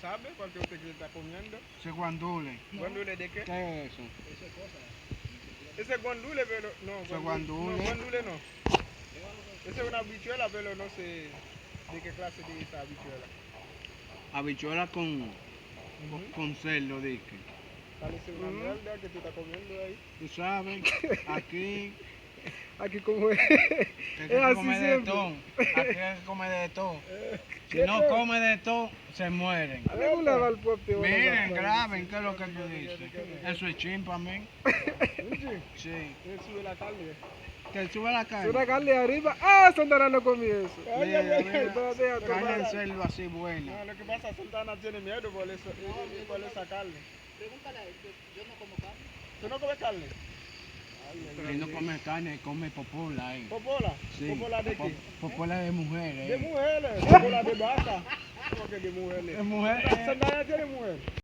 sabe cuál que usted está comiendo. Ese guandule. ¿Guandule de qué? ¿Qué es eso? Ese es guandule, pero no. Ese guandule. No, guandule no. Esa es una habichuela, pero no sé de qué clase de esa habichuela. Habichuela con cerdo, dice. Parece una mierda que tú estás comiendo ahí. Tú sabes, aquí Aquí como es. hay que así comer de siempre. todo. Aquí hay que comer de todo. Si ¿Qué no todo? come de todo, se mueren. Regular al pueblo. Miren, graben, ¿qué es lo que tú dices? Eso es chimpa, men. Sí. Sube la carne. Que sube la Sube carne. la carne arriba. ¡Ah! Santana no comió eso. Mira, mira, Espérate, carne de espérate. cerdo así buena. No, lo que pasa es que Santana tiene miedo por esa carne. Pregúntale a él, yo no como carne. ¿Tú no comes carne? Él no come carne, come popola. ¿Popola? Sí. ¿Popola de qué? Popola de mujeres. De mujeres. ¿Popola de vaca? ¿Cómo que de mujeres? De mujeres. Santana tiene mujeres.